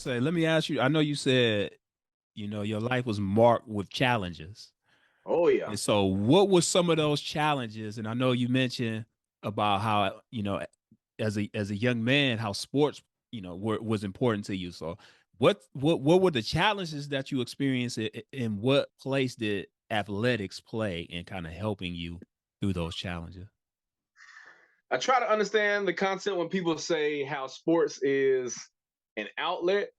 say, let me ask you. I know you said, your life was marked with challenges. Oh yeah. And so what were some of those challenges? And I know you mentioned about how, as a young man, how sports, was important to you. So what were the challenges that you experienced, and what place did athletics play in kind of helping you through those challenges? I try to understand the concept when people say how sports is an outlet.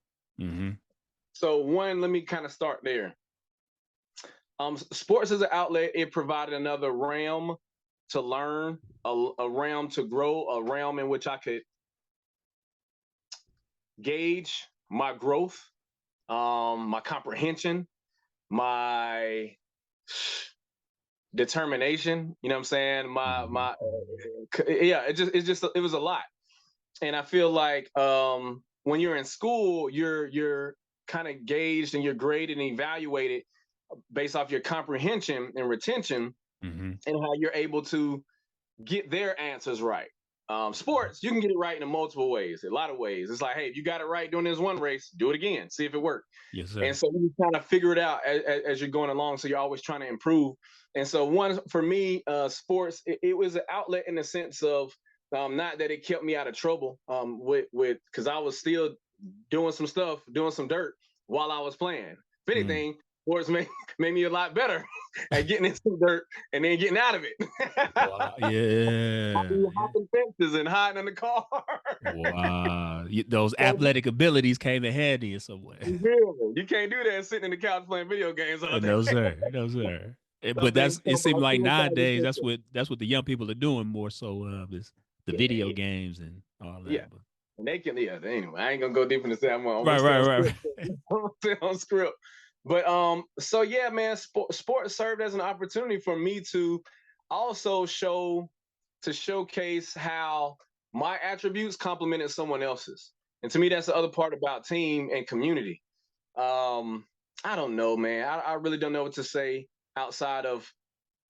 Mm-hmm. So one, let me kind of start there. Sports is an outlet. It provided another realm to learn, a realm to grow, a realm in which I could gauge my growth, my comprehension, my determination. You know what I'm saying? Mm-hmm. Yeah. It was a lot, and I feel like when you're in school, you're kind of gauged and you're graded and evaluated based off your comprehension and retention, Mm-hmm. and how you're able to get their answers right. Sports, you can get it right in multiple ways, a lot of ways. It's like, hey, if you got it right during this one race, do it again, see if it worked. Yes, And sir. so you kind of figure it out as you're going along. So you're always trying to improve. And so one for me, sports, it was an outlet in the sense of not that it kept me out of trouble with because I was still doing some stuff, doing some dirt while I was playing. If Mm. anything, sports made me a lot better at getting in some dirt and then getting out of it. Wow. Yeah. Yeah. Hopping fences and hiding in the car. Wow. Those So athletic abilities came in handy in some way. you can't do that sitting in the couch playing video games all day. No, sir. No, sir. But Something it come seems out like suicide nowadays attention. that's what the young people are doing more so is the Yeah, video yeah, games and all yeah. that. But And they can, yeah. Anyway, I ain't gonna go deep into that. I'm gonna right, stay right, on right, script. right. I'm gonna stay on script. But so yeah, man, sports served as an opportunity for me to also showcase how my attributes complemented someone else's. And to me, that's the other part about team and community. Um, I don't know, man. I really don't know what to say outside of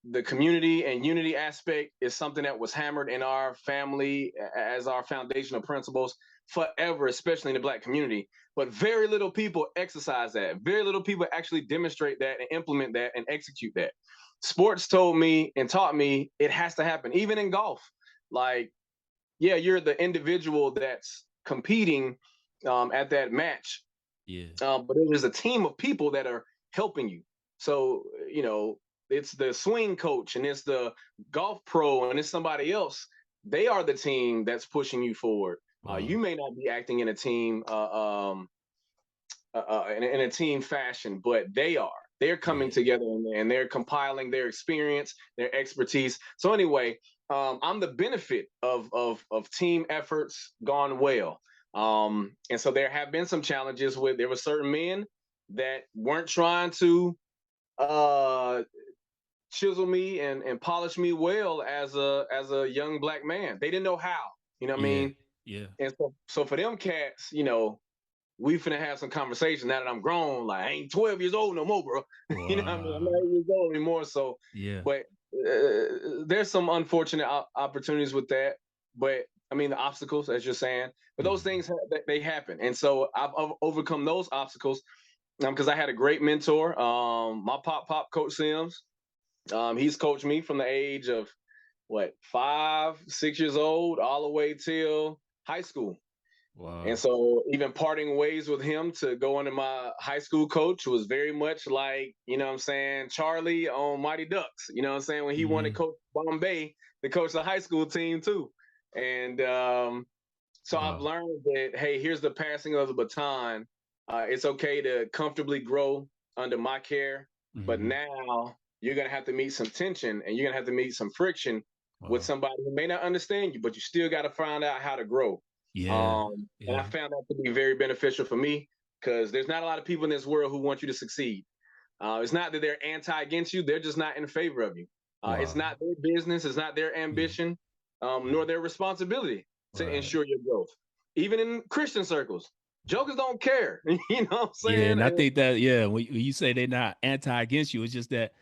the community and unity aspect is something that was hammered in our family as our foundational principles forever, especially in the Black community. But very little people exercise that. Very little people actually demonstrate that and implement that and execute that. Sports told me and taught me it has to happen, even in golf. Like, yeah, you're the individual that's competing at that match, Yeah. but there's a team of people that are helping you. So, it's the swing coach and it's the golf pro and it's somebody else. They are the team that's pushing you forward. You Wow. may not be acting in a team in a team fashion, but they are. They're coming Yeah. together and they're compiling their experience, their expertise. So anyway, I'm the benefit of team efforts gone well. And so there have been some challenges with there were certain men that weren't trying to uh, chisel me and polish me well as a young Black man. They didn't know how. You know what I Yeah. mean? Yeah. And so for them cats, we finna have some conversation now that I'm grown. Like I ain't 12 years old no more, bro. You know what I mean? I'm Wow. not 8 years old anymore. So, Yeah. but there's some unfortunate opportunities with that. But I mean, the obstacles, as you're saying, but those Mhm. things they happen, and so I've overcome those obstacles because I had a great mentor. My pop Coach Sims. He's coached me from the age of what 5, 6 years old all the way till high school. And Wow. so even parting ways with him to go under my high school coach was very much like, what I'm saying, Charlie on Mighty Ducks, what I'm saying, when he wanted Mhm. Coach Bombay to coach the high school team too. And so I've Wow. learned that, hey, here's the passing of the baton. It's okay to comfortably grow under my care, but Mhm. now you're going to have to meet some tension and you're going to have to meet some friction with Wow. somebody who may not understand you, but you still got to find out how to grow. Yeah. And I Yeah. found that to be very beneficial for me because there's not a lot of people in this world who want you to succeed. It's not that they're anti against you; they're just not in favor of you. It's Wow. not their business, it's not their Yeah. ambition, Yeah. nor their responsibility to Right. ensure your growth. Even in Christian circles, jokers don't care. You know what I'm Yeah, saying? and I think that, yeah, when you say they're not anti against you, it's just that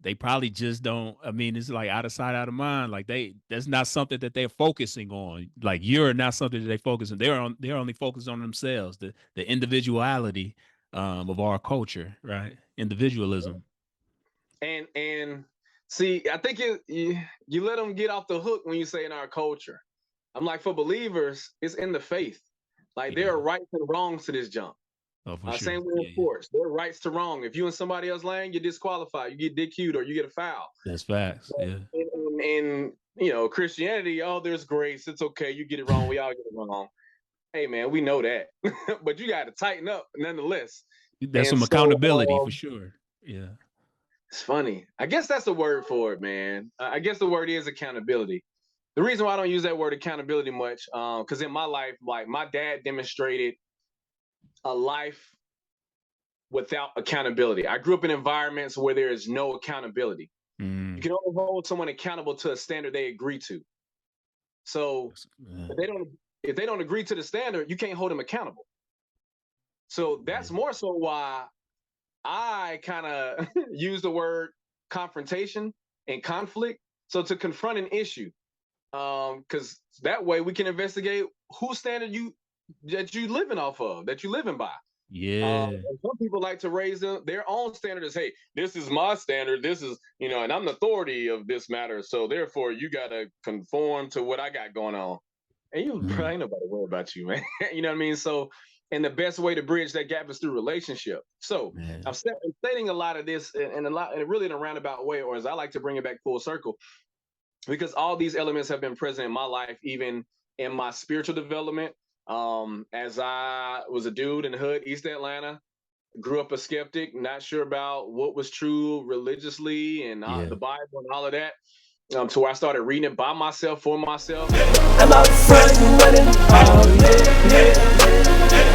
they probably just don't. I mean, it's like out of sight, out of mind. Like that's not something that they're focusing on. Like you're not something that they focus on. They're only focused on themselves, the individuality of our culture, right? Individualism. And see, I think you let them get off the hook when you say in our culture. I'm like, for believers, it's in the faith. Like there Yeah. are rights and wrongs to this jump. Oh, for sure. Same way in Yeah, yeah. sports, there are rights to wrong. If you in somebody else lane, you're disqualified. You get DQ'd or you get a foul. That's facts. Yeah. In you know Christianity, oh, there's grace. It's okay. You get it wrong. We all get it wrong. Hey man, we know that, but you got to tighten up nonetheless. There's And some so accountability for sure. Yeah. it's funny. I guess that's the word for it, man. I guess the word is accountability. The reason why I don't use that word accountability much, because in my life, like my dad demonstrated a life without accountability. I grew up in environments where there is no accountability. You Mm. can only hold someone accountable to a standard they agree to. So Yeah. if they don't agree to the standard, you can't hold them accountable. So that's more so why I kind of use the word confrontation and conflict. So to confront an issue, because that way we can investigate whose standard that you living off of, that you living by. Yeah. And some people like to raise their own standard as, hey, this is my standard. This is, and I'm the authority of this matter. So therefore, you got to conform to what I got going on. And you Mm. probably ain't nobody worry about you, man. You know what I mean? So, and the best way to bridge that gap is through relationship. So I'm Man. stating a lot of this and really in a roundabout way, or as I like to bring it back full circle, because all these elements have been present in my life, even in my spiritual development. As I was a dude in the hood, East Atlanta, grew up a skeptic, not sure about what was true religiously and Yeah. the Bible and all of that. To where I started reading it by myself, for myself. I'm out front running all day.